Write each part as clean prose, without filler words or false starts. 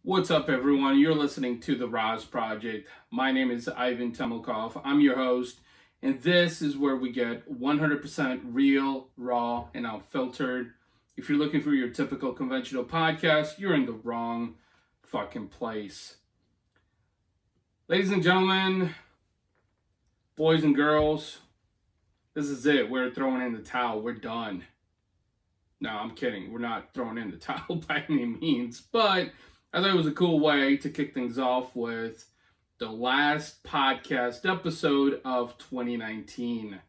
What's up, everyone? You're listening to the RAS Project. My name is Ivan Temelkov. I'm your host, and this is where we get 100% real, raw, and unfiltered. If you're looking for your typical conventional podcast, you're in the wrong fucking place. Ladies and gentlemen, boys and girls, this is it. We're throwing in the towel. We're done. No, I'm kidding. We're not throwing in the towel by any means, but I thought it was a cool way to kick things off with the last podcast episode of 2019.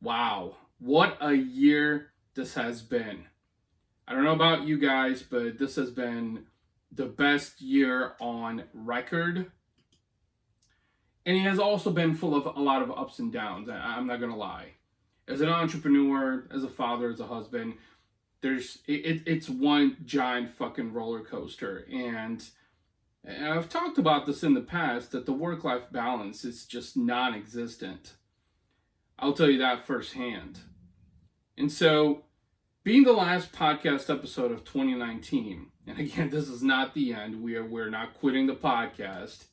Wow, what a year this has been. I don't know about you guys, but this has been the best year on record. And it has also been full of a lot of ups and downs, I'm not going to lie. As an entrepreneur, as a father, as a husband, it's one giant fucking roller coaster. And I've talked about this in the past, that the work-life balance is just non-existent. I'll tell you that firsthand. And so, being the last podcast episode of 2019, and again, this is not the end. We're not quitting the podcast.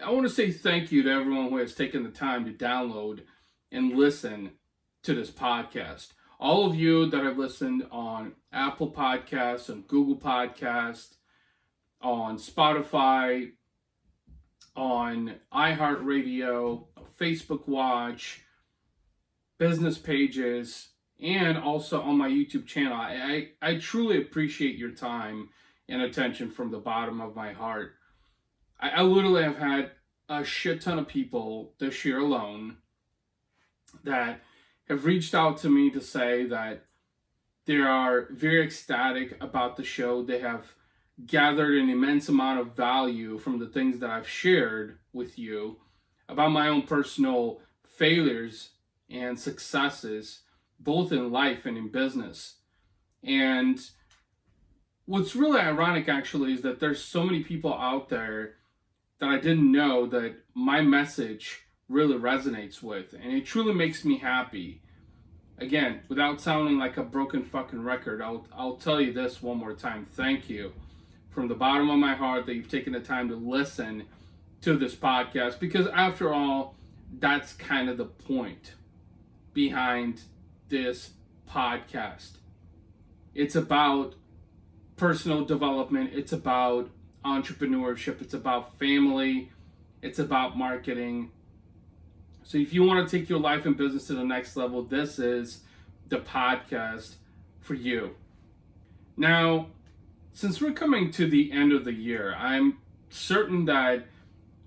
I want to say thank you to everyone who has taken the time to download and listen to this podcast. All of you that have listened on Apple Podcasts, on Google Podcasts, on Spotify, on iHeartRadio, Facebook Watch, business pages, and also on my YouTube channel. I truly appreciate your time and attention from the bottom of my heart. I literally have had a shit ton of people this year alone that have reached out to me to say that they are very ecstatic about the show. They have gathered an immense amount of value from the things that I've shared with you about my own personal failures and successes, both in life and in business. And what's really ironic, actually, is that there's so many people out there that I didn't know that my message really resonates with, and it truly makes me happy. Again, without sounding like a broken fucking record, I'll tell you this one more time. Thank you from the bottom of my heart that you've taken the time to listen to this podcast, because after all, that's kind of the point behind this podcast. It's about personal development, it's about entrepreneurship, it's about family, it's about marketing. So if you want to take your life and business to the next level, this is the podcast for you. Now, since we're coming to the end of the year, I'm certain that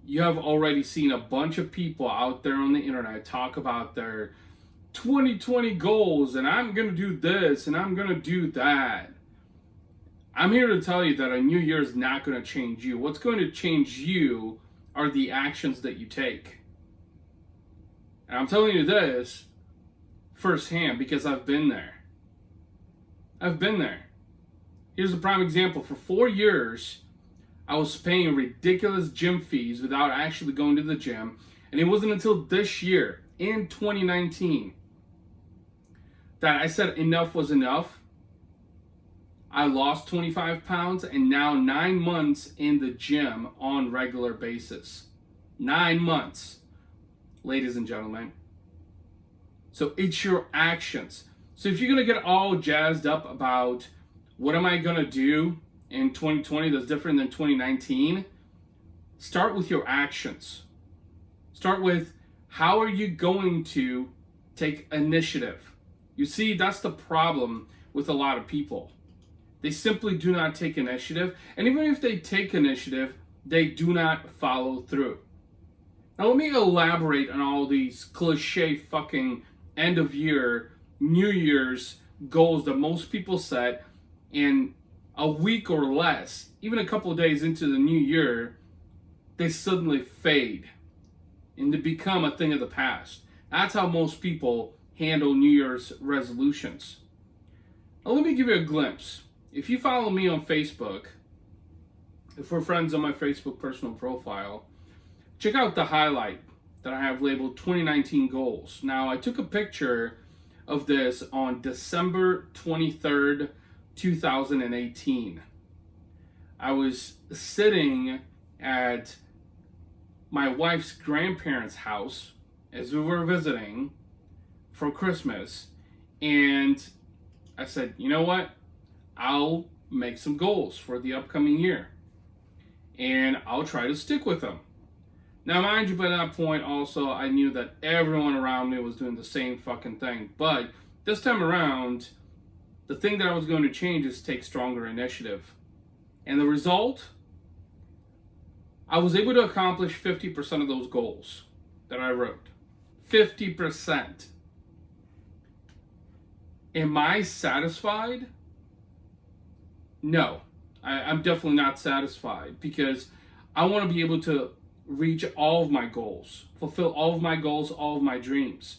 you have already seen a bunch of people out there on the internet talk about their 2020 goals, and I'm going to do this, and I'm going to do that. I'm here to tell you that a new year is not going to change you. What's going to change you are the actions that you take. And I'm telling you this firsthand because I've been there. I've been there. Here's a prime example. For 4 years, I was paying ridiculous gym fees without actually going to the gym. And it wasn't until this year, in 2019, that I said enough was enough. I lost 25 pounds and now 9 months in the gym on regular basis. 9 months. Ladies and gentlemen. So it's your actions. So if you're going to get all jazzed up about what am I going to do in 2020 that's different than 2019, start with your actions. Start with how are you going to take initiative. You see, that's the problem with a lot of people. They simply do not take initiative. And even if they take initiative, they do not follow through. Now let me elaborate on all these cliche fucking end of year, New Year's goals that most people set, in a week or less, even a couple of days into the new year, they suddenly fade and they become a thing of the past. That's how most people handle New Year's resolutions. Now let me give you a glimpse. If you follow me on Facebook, if we're friends on my Facebook personal profile, check out the highlight that I have labeled 2019 goals. Now, I took a picture of this on December 23rd, 2018. I was sitting at my wife's grandparents' house as we were visiting for Christmas, and I said, you know what? I'll make some goals for the upcoming year, and I'll try to stick with them. Now, mind you, by that point, also, I knew that everyone around me was doing the same fucking thing. But this time around, the thing that I was going to change is take stronger initiative. And the result, I was able to accomplish 50% of those goals that I wrote. 50%. Am I satisfied? No, I'm definitely not satisfied, because I want to be able to reach all of my goals, fulfill all of my goals, all of my dreams.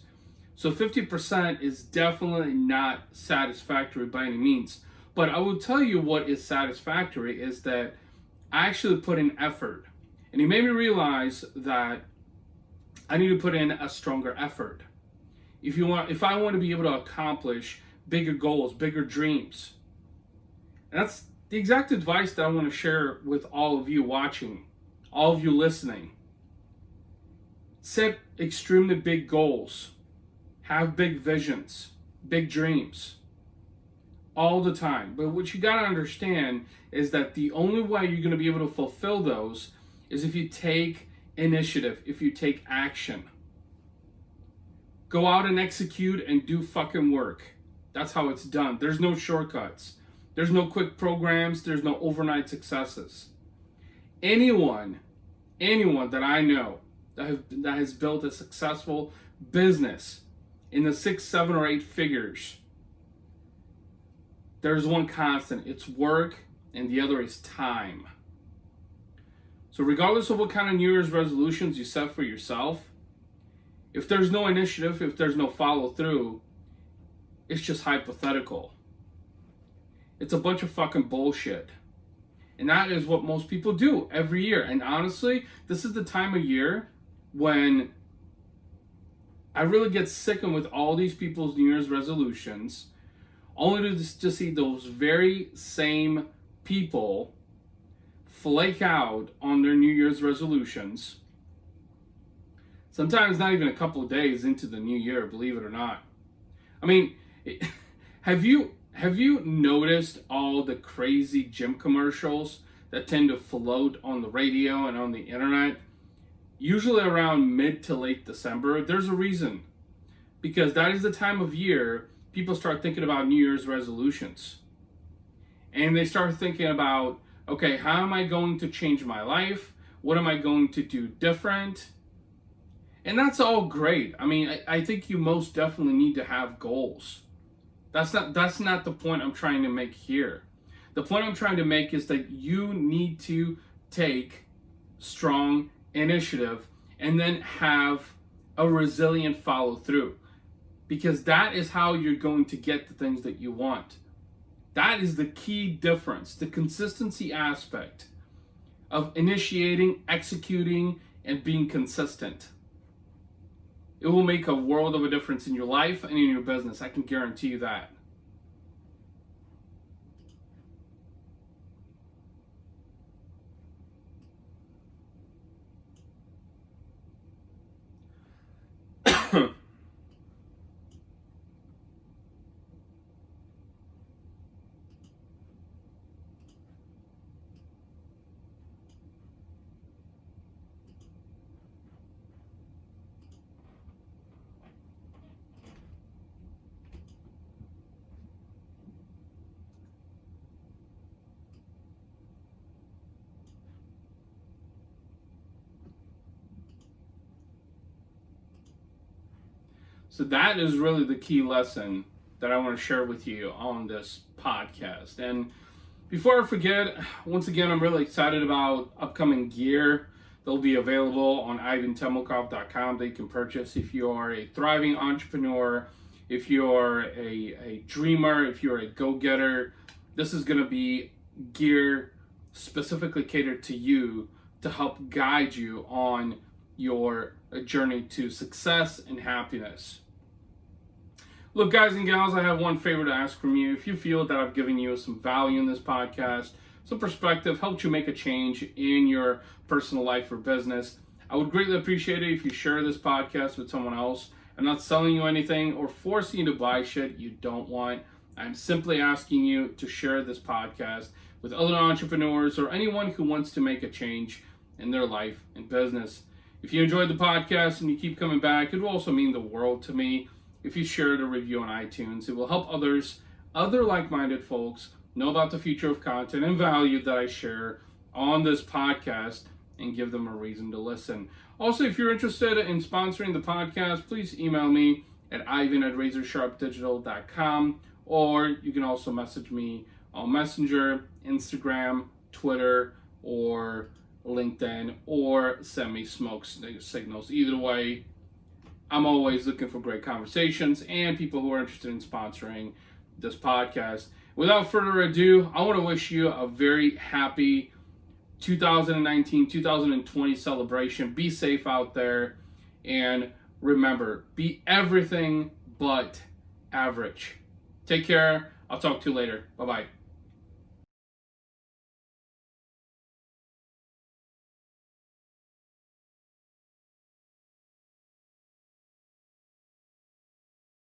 So 50% is definitely not satisfactory by any means. But I will tell you what is satisfactory is that I actually put in effort. And it made me realize that I need to put in a stronger effort. If I want to be able to accomplish bigger goals, bigger dreams. And that's the exact advice that I want to share with all of you watching, all of you listening. Set extremely big goals. Have big visions, big dreams, all the time. But what you got to understand is that the only way you're going to be able to fulfill those is if you take initiative, if you take action. Go out and execute and do fucking work. That's how it's done. There's no shortcuts. There's no quick programs. There's no overnight successes. Anyone that I know that has built a successful business in the 6, 7, or 8 figures, there's one constant. It's work, and the other is time. So regardless of what kind of New Year's resolutions you set for yourself, if there's no initiative, if there's no follow through, it's just hypothetical. It's a bunch of fucking bullshit. And that is what most people do every year. And honestly, this is the time of year when I really get sickened with all these people's New Year's resolutions, only to see those very same people flake out on their New Year's resolutions. Sometimes not even a couple of days into the new year, believe it or not. I mean, have you noticed all the crazy gym commercials that tend to float on the radio and on the internet? Usually around mid to late December. There's a reason. Because that is the time of year people start thinking about New Year's resolutions. And they start thinking about, okay, how am I going to change my life? What am I going to do different? And that's all great. I mean, I think you most definitely need to have goals. That's not the point I'm trying to make here. The point I'm trying to make is that you need to take strong initiative and then have a resilient follow through, because that is how you're going to get the things that you want. That is the key difference, the consistency aspect of initiating, executing, and being consistent. It will make a world of a difference in your life and in your business. I can guarantee you that. So that is really the key lesson that I want to share with you on this podcast. And before I forget, once again, I'm really excited about upcoming gear. They'll be available on ivantemilkov.com that you can purchase if you are a thriving entrepreneur, if you're a dreamer, if you're a go-getter. This is going to be gear specifically catered to you to help guide you on your journey to success and happiness. Look, guys and gals, I have one favor to ask from you. If you feel that I've given you some value in this podcast, some perspective, helped you make a change in your personal life or business. I would greatly appreciate it if you share this podcast with someone else. I'm not selling you anything or forcing you to buy shit you don't want. I'm simply asking you to share this podcast with other entrepreneurs or anyone who wants to make a change in their life and business. If you enjoyed the podcast and you keep coming back, it will also mean the world to me if you share the review on iTunes. It will help other like-minded folks know about the future of content and value that I share on this podcast and give them a reason to listen. Also, if you're interested in sponsoring the podcast, please email me at ivan@razorsharpdigital.com, or you can also message me on Messenger, Instagram, Twitter, or LinkedIn, or send me smoke signals. Either way, I'm always looking for great conversations and people who are interested in sponsoring this podcast. Without further ado, I want to wish you a very happy 2019-2020 celebration. Be safe out there, and remember, be everything but average. Take care. I'll talk to you later. Bye-bye.